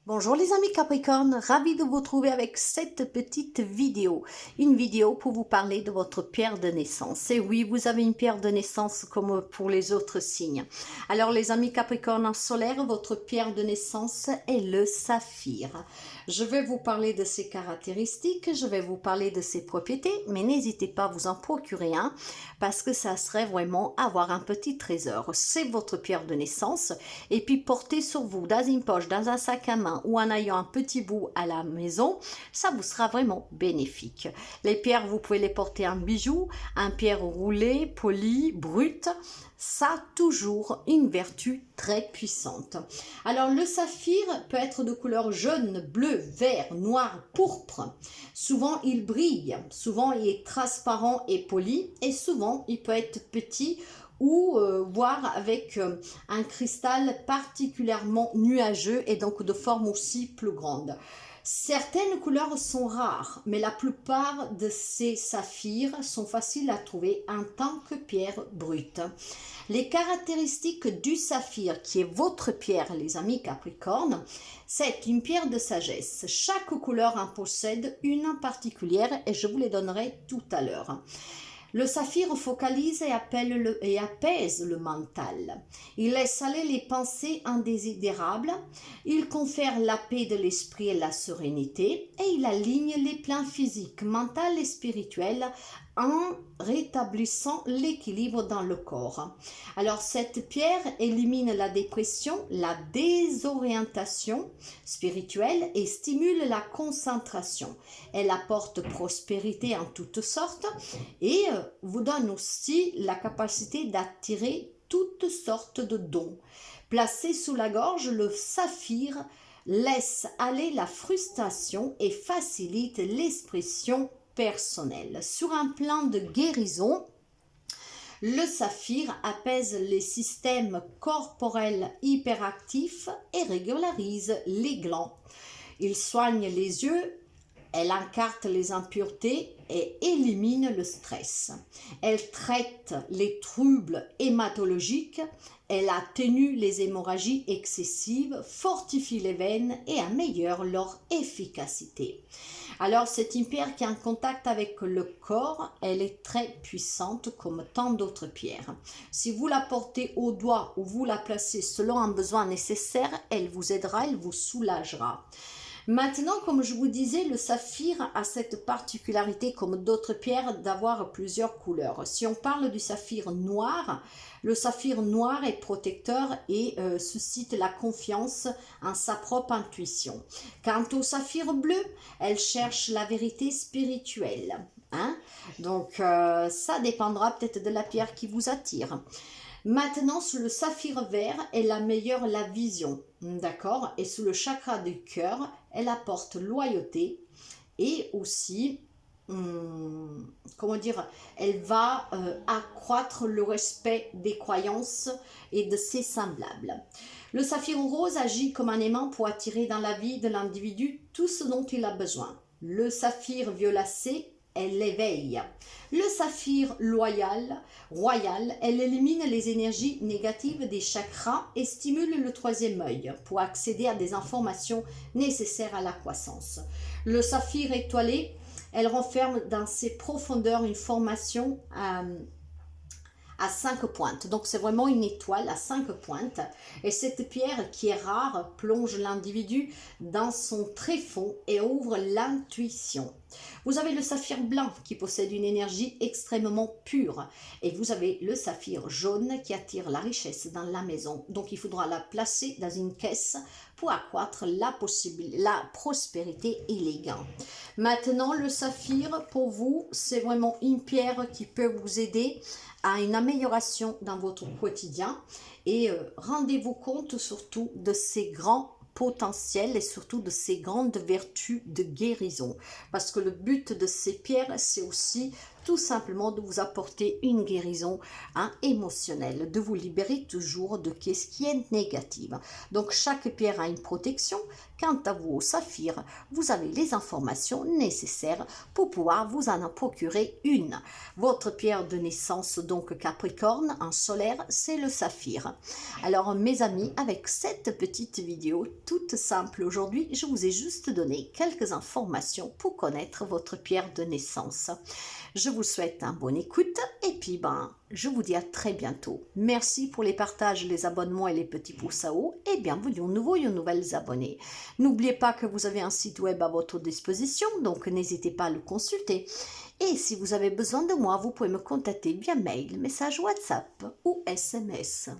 Bonjour les amis Capricorne, ravi de vous retrouver avec cette petite vidéo. Une vidéo pour vous parler de votre pierre de naissance. Et oui, vous avez une pierre de naissance comme pour les autres signes. Alors les amis Capricorne en solaire, votre pierre de naissance est le saphir. Je vais vous parler de ses caractéristiques, je vais vous parler de ses propriétés, mais n'hésitez pas à vous en procurer un parce que ça serait vraiment avoir un petit trésor. C'est votre pierre de naissance et puis porter sur vous dans une poche, dans un sac à main ou en ayant un petit bout à la maison, ça vous sera vraiment bénéfique. Les pierres, vous pouvez les porter en bijoux, en pierre roulée, polie, brute. Ça a toujours une vertu très puissante. Alors le saphir peut être de couleur jaune, bleu, vert, noir, pourpre. Souvent il brille, souvent il est transparent et poli et souvent il peut être petit ou voire avec un cristal particulièrement nuageux et donc de forme aussi plus grande. Certaines couleurs sont rares, mais la plupart de ces saphirs sont faciles à trouver en tant que pierre brute. Les caractéristiques du saphir, qui est votre pierre, les amis Capricorne, c'est une pierre de sagesse. Chaque couleur en possède une particulière et je vous les donnerai tout à l'heure. Le saphir focalise et apaise le mental. Il laisse aller les pensées indésirables. Il confère la paix de l'esprit et la sérénité. Et il aligne les plans physiques, mental et spirituels en rétablissant l'équilibre dans le corps. Alors cette pierre élimine la dépression, la désorientation spirituelle et stimule la concentration. Elle apporte prospérité en toutes sortes et vous donne aussi la capacité d'attirer toutes sortes de dons. Placé sous la gorge, le saphir laisse aller la frustration et facilite l'expression personnelle. Sur un plan de guérison, le saphir apaise les systèmes corporels hyperactifs et régularise les glands. Il soigne les yeux. Elle écarte les impuretés et élimine le stress. Elle traite les troubles hématologiques. Elle atténue les hémorragies excessives, fortifie les veines et améliore leur efficacité. Alors, c'est une pierre qui est en contact avec le corps. Elle est très puissante comme tant d'autres pierres. Si vous la portez au doigt ou vous la placez selon un besoin nécessaire, elle vous aidera, elle vous soulagera. Maintenant, comme je vous disais, le saphir a cette particularité, comme d'autres pierres, d'avoir plusieurs couleurs. Si on parle du saphir noir, le saphir noir est protecteur et suscite la confiance en sa propre intuition. Quant au saphir bleu, elle cherche la vérité spirituelle. Donc, ça dépendra peut-être de la pierre qui vous attire. Maintenant, sous le saphir vert, elle améliore la vision, d'accord? Et sous le chakra du cœur, elle apporte loyauté et aussi, comment dire, elle va accroître le respect des croyances et de ses semblables. Le saphir rose agit comme un aimant pour attirer dans la vie de l'individu tout ce dont il a besoin. Le saphir violacé, elle l'éveille. Le saphir royal, elle élimine les énergies négatives des chakras et stimule le troisième œil pour accéder à des informations nécessaires à la croissance. Le saphir étoilé, elle renferme dans ses profondeurs une formation à 5 pointes. Donc c'est vraiment une étoile à 5 pointes. Et cette pierre qui est rare plonge l'individu dans son tréfonds et ouvre l'intuition. Vous avez le saphir blanc qui possède une énergie extrêmement pure. Et vous avez le saphir jaune qui attire la richesse dans la maison. Donc il faudra la placer dans une caisse pour accroître la prospérité et les gains. Maintenant, le saphir, pour vous, c'est vraiment une pierre qui peut vous aider à une amélioration dans votre quotidien et rendez-vous compte surtout de ces grands potentiels et surtout de ces grandes vertus de guérison parce que le but de ces pierres c'est aussi tout simplement de vous apporter une guérison émotionnelle, de vous libérer toujours de ce qui est négatif. Donc chaque pierre a une protection. Quant à vous au saphir, vous avez les informations nécessaires pour pouvoir vous en procurer une. Votre pierre de naissance, donc Capricorne, en solaire, c'est le saphir. Alors mes amis, avec cette petite vidéo toute simple aujourd'hui, je vous ai juste donné quelques informations pour connaître votre pierre de naissance. Je vous souhaite une bonne écoute et puis je vous dis à très bientôt. Merci pour les partages, les abonnements et les petits pouces à haut et bienvenue aux nouveaux et aux nouvelles abonnés. N'oubliez pas que vous avez un site web à votre disposition, donc n'hésitez pas à le consulter. Et si vous avez besoin de moi, vous pouvez me contacter via mail, message WhatsApp ou SMS.